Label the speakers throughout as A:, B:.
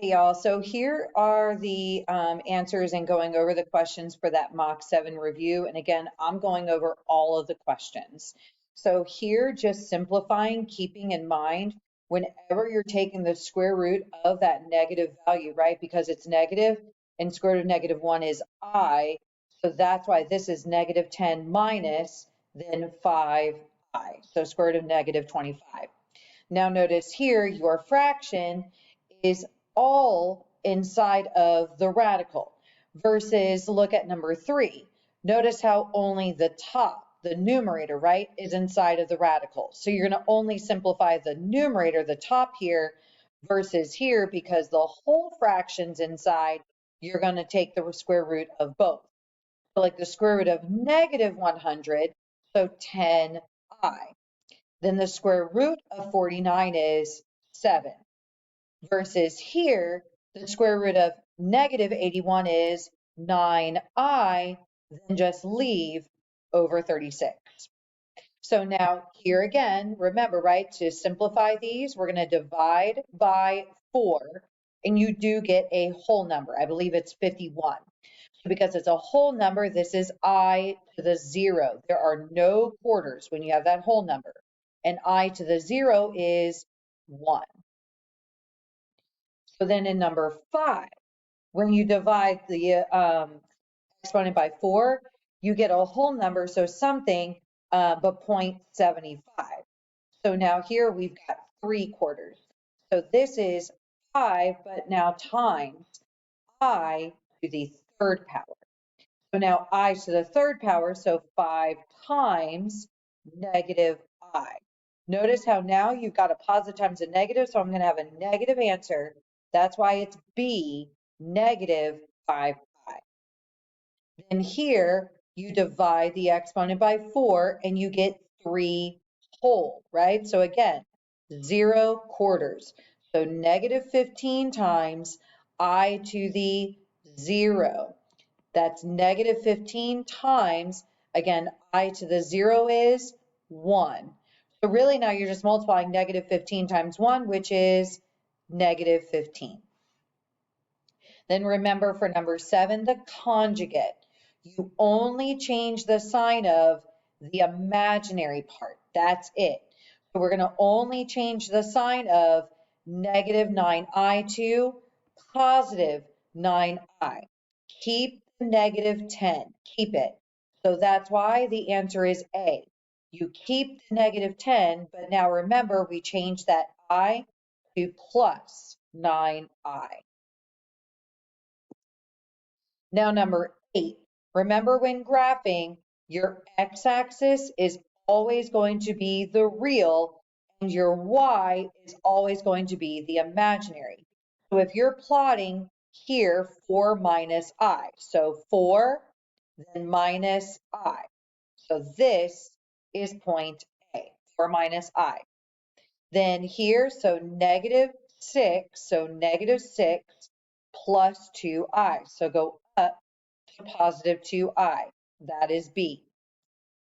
A: Hey y'all, so here are the answers and going over the questions for that Mock 7 review. And again, I'm going over all of the questions. So here, just simplifying, keeping in mind, whenever you're taking the square root of that negative value, right? Because it's negative and square root of -1 is I. So that's why this is -10 minus then 5I. So square root of -25. Now notice here, your fraction is all inside of the radical versus look at number 3. Notice how only the top, the numerator, right, is inside of the radical. So you're going to only simplify the numerator, the top here, versus here because the whole fraction's inside, you're going to take the square root of both. So like the square root of -100, so 10I. Then the square root of 49 is 7. Versus here, the square root of -81 is 9I, then just leave over 36. So now here again, remember, right, to simplify these, we're going to divide by 4, and you do get a whole number. I believe it's 51. So because it's a whole number, this is I to the 0. There are no quarters when you have that whole number. And I to the 0 is 1. So then in number 5, when you divide the exponent by 4, you get a whole number, so something but 0.75. So now here we've got 3/4. So this is 5, but now times I to the 3rd power. So now I to the 3rd power, so 5 times -I. Notice how now you've got a positive times a negative, so I'm going to have a negative answer. That's why it's B, -5I. Then here, you divide the exponent by 4, and you get 3 whole, right? So again, 0/4. So -15 times I to the 0. That's -15 times, again, I to the 0 is 1. So really now you're just multiplying -15 times 1, which is -15. Then remember for number 7, the conjugate. You only change the sign of the imaginary part. That's it. So we're going to only change the sign of -9I to +9I. Keep the -10. Keep it. So that's why the answer is A. You keep the -10, but now remember we change that I to +9I. Now, number 8, remember when graphing, your x-axis is always going to be the real and your y is always going to be the imaginary. So if you're plotting here 4 minus I, so 4, then minus I. So this is point A, 4 minus I. Then here, so -6, so -6 plus 2I. So go up to +2I. That is B.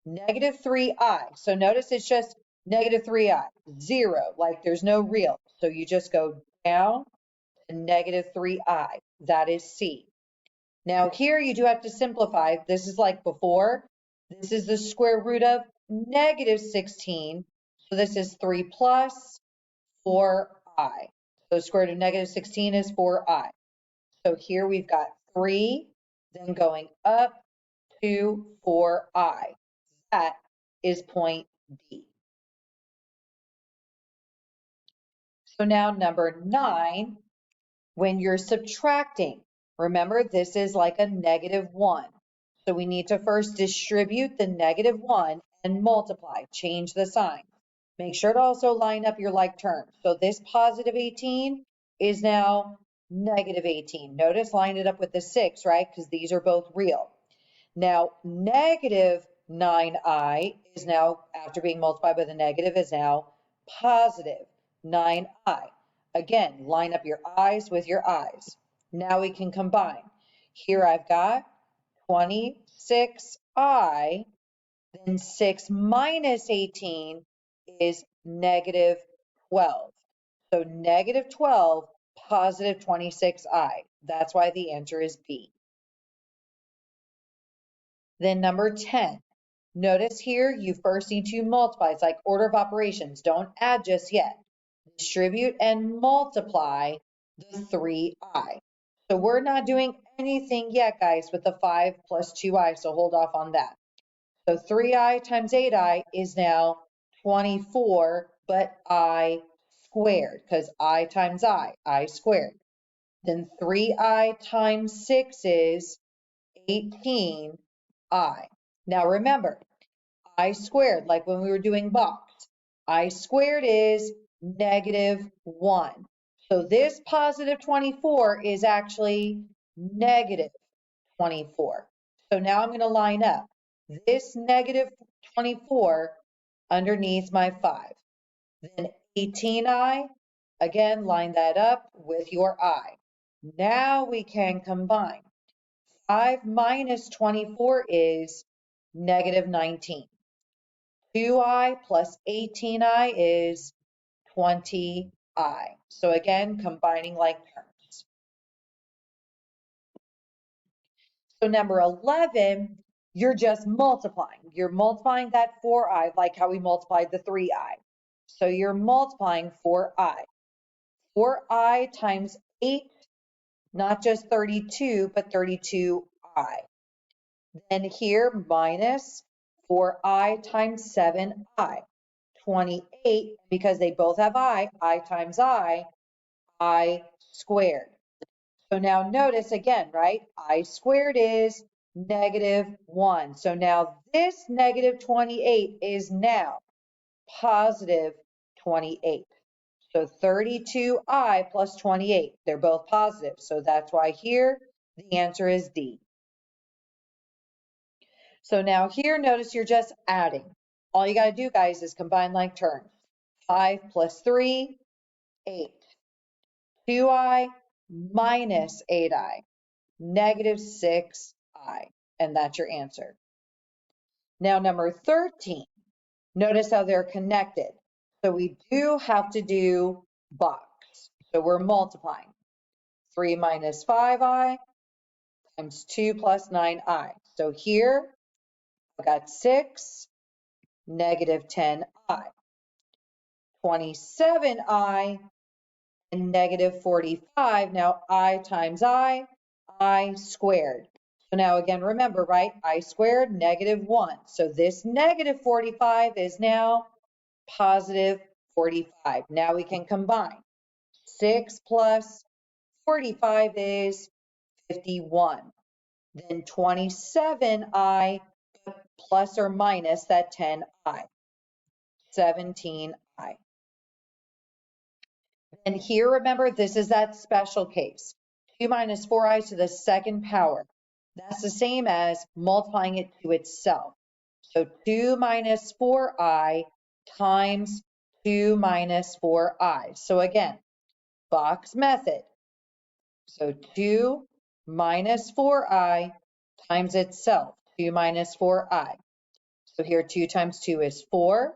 A: -3I. So notice it's just -3I, 0, like there's no real. So you just go down to -3I. That is C. Now here you do have to simplify. This is like before. This is the square root of -16. So this is 3 plus 4I. So square root of -16 is 4I. So here we've got 3, then going up to 4I. That is point D. So now number 9, when you're subtracting, remember this is like a -1. So we need to first distribute the -1 and multiply, change the sign. Make sure to also line up your like terms. So this +18 is now -18. Notice line it up with the 6, right? Because these are both real. Now, -9I is now, after being multiplied by the negative, is now +9I. Again, line up your eyes with your eyes. Now we can combine. Here I've got 26I, then 6 minus 18 is -12. So -12 positive 26i. That's why the answer is B. Then number 10. Notice here, you first need to multiply. It's like order of operations. Don't add just yet. Distribute and multiply the 3i. So we're not doing anything yet, guys, with the 5 plus 2i, so hold off on that. So 3i times 8i is now 24, but I squared, because I times I squared. Then 3i times 6 is 18i. Now remember, I squared, like when we were doing box, I squared is -1. So this positive 24 is actually negative 24. So now I'm going to line up this negative 24 underneath my 5. Then 18i, again, line that up with your I. Now we can combine. 5 minus 24 is negative 19. 2i plus 18i is 20i. So again, combining like terms. So number 11, you're just multiplying. You're multiplying that 4i like how we multiplied the 3i. So you're multiplying 4i. 4i times 8, not just 32, but 32i. Then here minus 4i times 7i. 28, because they both have I times I squared. So now notice again, right? I squared is -1. So now this negative 28 is now positive 28. So 32i plus 28, they're both positive. So that's why here the answer is D. So now here, notice you're just adding. All you got to do, guys, is combine like terms. 5 plus 3, 8. 2i minus 8i, -6i. And that's your answer. Now, number 13, notice how they're connected. So we do have to do box. So we're multiplying. 3 minus 5i times 2 plus 9i. So here, I've got 6, -10i. 27i and -45. Now I times I squared. So now again, remember, right? I squared -1. So this -45 is now positive 45. Now we can combine. 6 plus 45 is 51. Then 27i plus or minus that 10i, 17i. And here, remember, this is that special case. 2 minus 4i to the second power. That's the same as multiplying it to itself. So 2 minus 4i times 2 minus 4i. So again, box method. So 2 minus 4i times itself, 2 minus 4i. So here 2 times 2 is 4.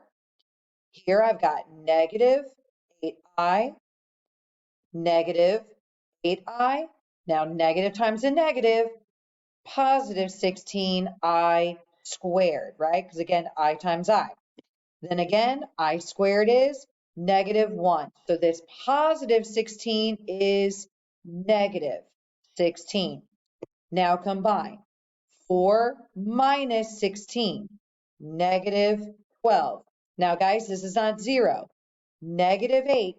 A: Here I've got -8i, -8i. Now negative times a negative, positive 16i squared, right? Because again, I times I. Then again, I squared is -1. So this positive 16 is -16. Now combine. 4 minus 16, -12. Now guys, this is not 0. -8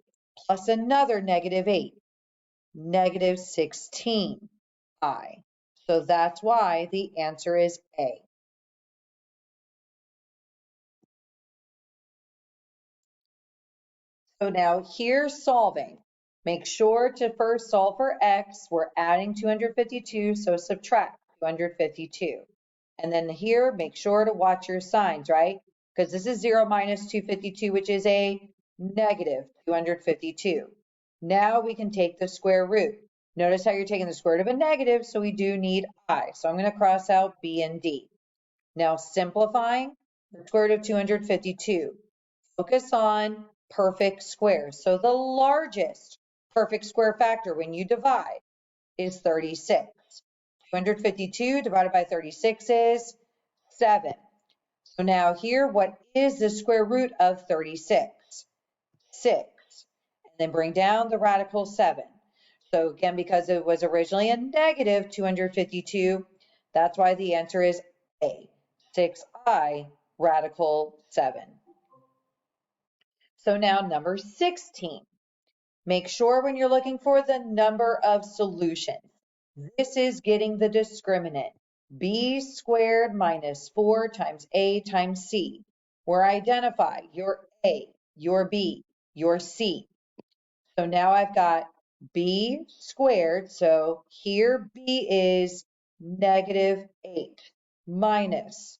A: plus another -8, -16i. So that's why the answer is A. So now here's solving. Make sure to first solve for x. We're adding 252, so subtract 252. And then here, make sure to watch your signs, right? Because this is 0 minus 252, which is a negative 252. Now we can take the square root. Notice how you're taking the square root of a negative, so we do need I. So I'm going to cross out B and D. Now simplifying the square root of 252. Focus on perfect squares. So the largest Perfect square factor when you divide is 36. 252 divided by 36 is 7. So now here, what is the square root of 36? 6. And then bring down the radical 7. So again, because it was originally a negative 252, that's why the answer is A, 6i radical 7. So now number 16. Make sure when you're looking for the number of solutions, this is getting the discriminant, b squared minus 4 times a times c, where I identify your a, your b, your c. So now I've got b squared, so here b is negative 8 minus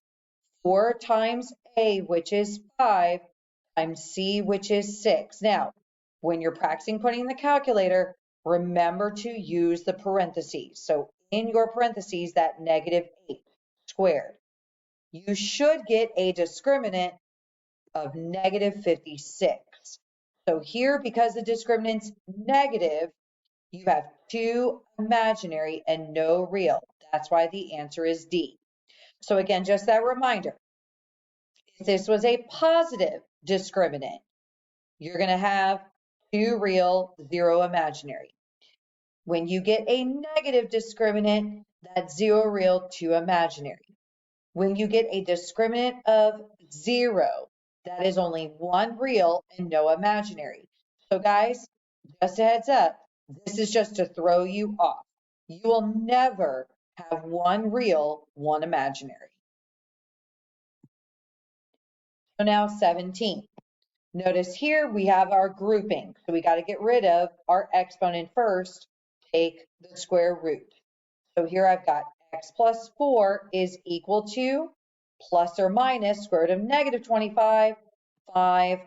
A: 4 times a, which is 5, times c, which is 6. Now, when you're practicing putting in the calculator, remember to use the parentheses. So in your parentheses, that negative 8 squared. You should get a discriminant of negative 56. So here, because the discriminant's negative, you have 2 imaginary and no real. That's why the answer is D. So again, just that reminder, if this was a positive discriminant, you're going to have 2 real, 0 imaginary. When you get a negative discriminant, that's 0 real, 2 imaginary. When you get a discriminant of 0, that is only 1 real and no imaginary. So guys, just a heads up, this is just to throw you off. You will never have 1 real, 1 imaginary. So now 17. Notice here we have our grouping. So we got to get rid of our exponent first, take the square root. So here I've got x plus 4 is equal to plus or minus square root of negative 25, 5i.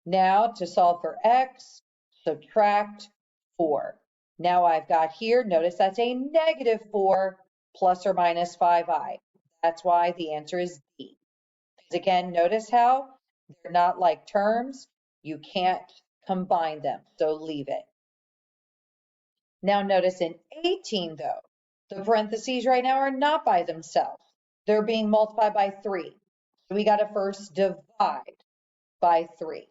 A: Now to solve for x, subtract 4. Now I've got here, notice that's a negative 4 plus or minus 5i. That's why the answer is D. Because again, notice how they're not like terms. You can't combine them, so leave it. Now notice in 18 though, the parentheses right now are not by themselves. They're being multiplied by 3. So we got to first divide by 3.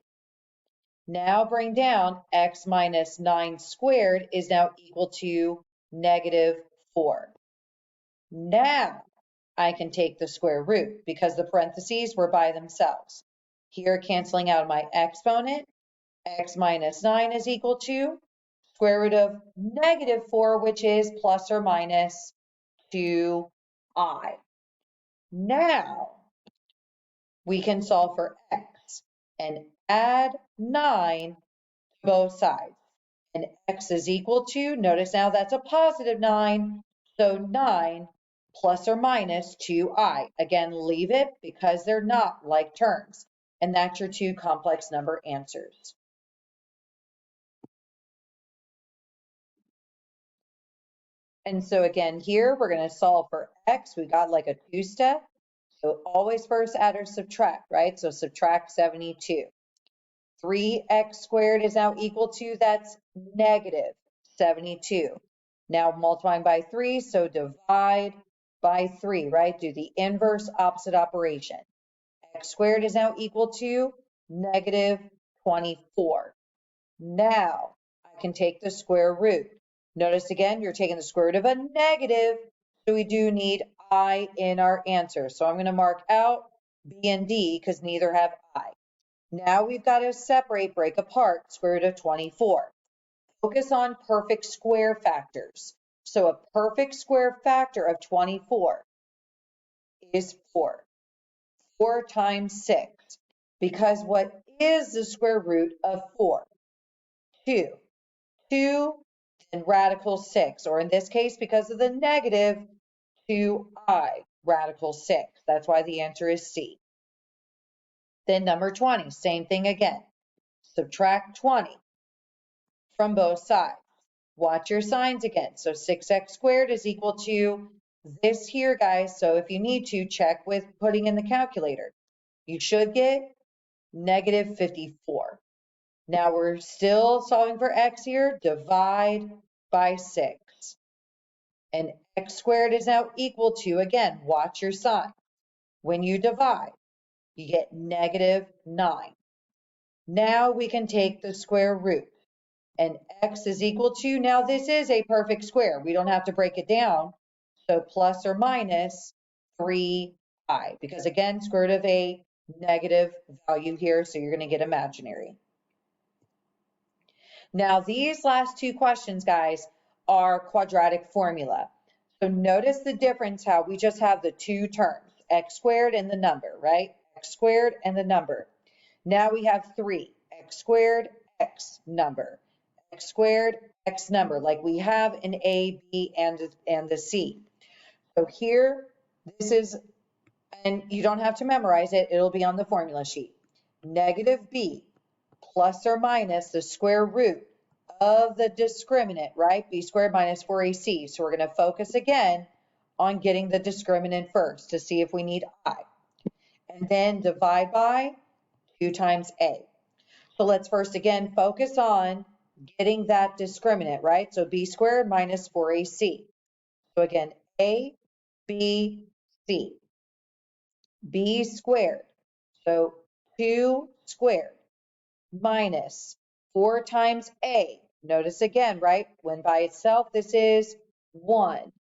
A: Now bring down x minus 9 squared is now equal to negative 4. Now I can take the square root because the parentheses were by themselves. Here canceling out my exponent, x minus 9 is equal to square root of negative 4, which is plus or minus 2i. Now we can solve for x and add 9 to both sides. And x is equal to, notice now that's a positive 9, so 9 plus or minus 2i. Again, leave it because they're not like terms. And that's your 2 complex number answers. And so again, here we're going to solve for x. We got like a 2-step. So always first add or subtract, right? So subtract 72. 3x squared is now equal to, that's negative 72. Now multiplying by 3, so divide by 3, right? Do the inverse opposite operation. X squared is now equal to negative 24. Now I can take the square root. Notice again, you're taking the square root of a negative, so we do need I in our answer. So I'm going to mark out B and D because neither have I. Now we've got to separate, break apart square root of 24. Focus on perfect square factors. So a perfect square factor of 24 is 4. 4 times 6. Because what is the square root of 4? 2. 2 and radical 6. Or in this case, because of the negative, 2i radical 6. That's why the answer is C. Then number 20, same thing again. Subtract 20 from both sides. Watch your signs again. So 6x squared is equal to this here, guys. So if you need to, check with putting in the calculator. You should get negative 54. Now we're still solving for x here. Divide by 6. And x squared is now equal to, again, watch your sign. When you divide, you get -9. Now we can take the square root. And x is equal to, now this is a perfect square. We don't have to break it down. So plus or minus 3i, because again, square root of a negative value here, so you're going to get imaginary. Now these last two questions, guys, are quadratic formula. So notice the difference how we just have the two terms, x squared and the number, right? X squared and the number. Now we have 3, x squared, x number. X squared, x number, like we have in A, B, and the C. So here, this is, and you don't have to memorize it, it'll be on the formula sheet. Negative B plus or minus the square root of the discriminant, right? B squared minus 4AC. So we're going to focus again on getting the discriminant first to see if we need I. And then divide by 2 times A. So let's first again focus on getting that discriminant, right? So b squared minus 4ac. So again, a, b, c. b squared, so 2 squared, minus 4 times a. Notice again, right? When by itself, this is 1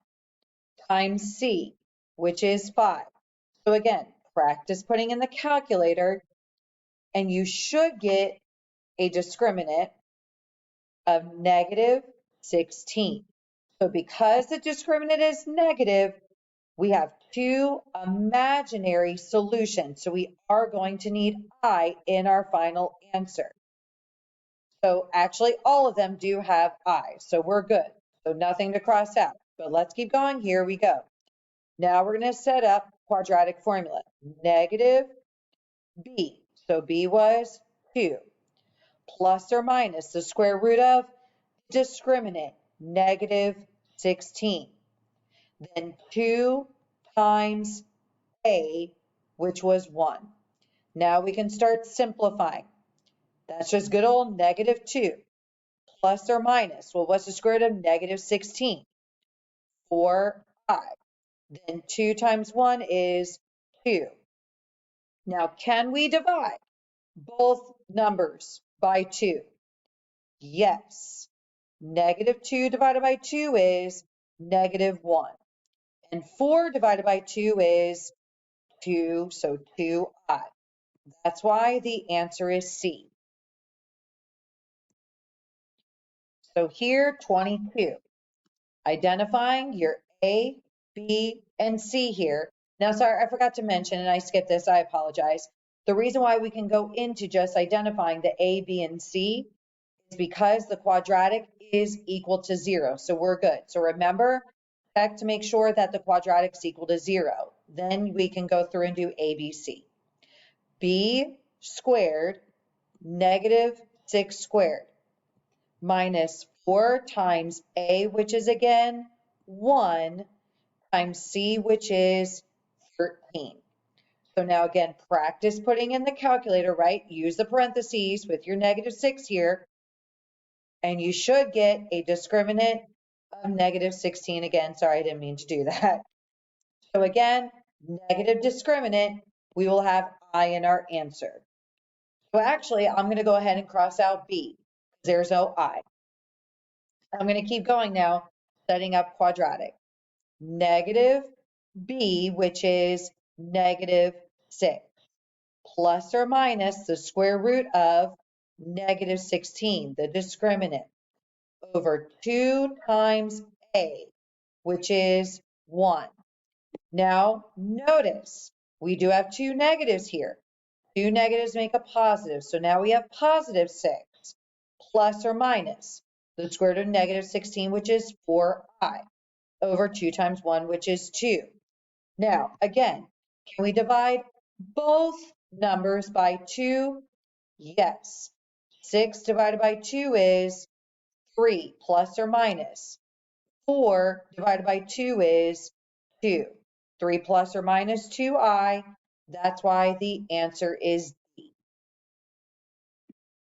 A: times c, which is 5. So again, practice putting in the calculator, and you should get a discriminant of -16. So because the discriminant is negative, we have two imaginary solutions. So we are going to need I in our final answer. So actually all of them do have I, so we're good. So nothing to cross out, but let's keep going. Here we go. Now we're going to set up quadratic formula. Negative b, so b was 2, plus or minus the square root of discriminant, -16. Then 2 times a, which was 1. Now we can start simplifying. That's just good old -2, plus or minus. Well, what's the square root of -16? 4i. Then 2 times 1 is 2. Now, can we divide both numbers by 2? Yes. -2 divided by 2 is -1. And 4 divided by 2 is 2, so 2i. That's why the answer is C. So here, 22. Identifying your A, B, and C here. Now, sorry, I forgot to mention, and I skipped this, I apologize. The reason why we can go into just identifying the A, B, and C is because the quadratic is equal to 0, so we're good. So remember, check to make sure that the quadratic is equal to 0. Then we can go through and do A, B, C. B squared -6 squared minus 4 times A, which is again 1, times C, which is 13. So now again, practice putting in the calculator, right? Use the parentheses with your -6 here, and you should get a discriminant of -16 again. Sorry, I didn't mean to do that. So again, negative discriminant, we will have I in our answer. So actually, I'm going to go ahead and cross out B. There's no I. I'm going to keep going now, setting up quadratic. Negative B, which is -6, plus or minus the square root of -16, the discriminant, over 2 times A, which is 1. Now, notice we do have two negatives here. Two negatives make a positive, so now we have +6, plus or minus the square root of -16, which is 4i, over 2 times 1, which is 2. Now, again, can we divide both numbers by 2? Yes. 6 divided by 2 is 3, plus or minus. 4 divided by 2 is 2. 3 plus or minus 2i. That's why the answer is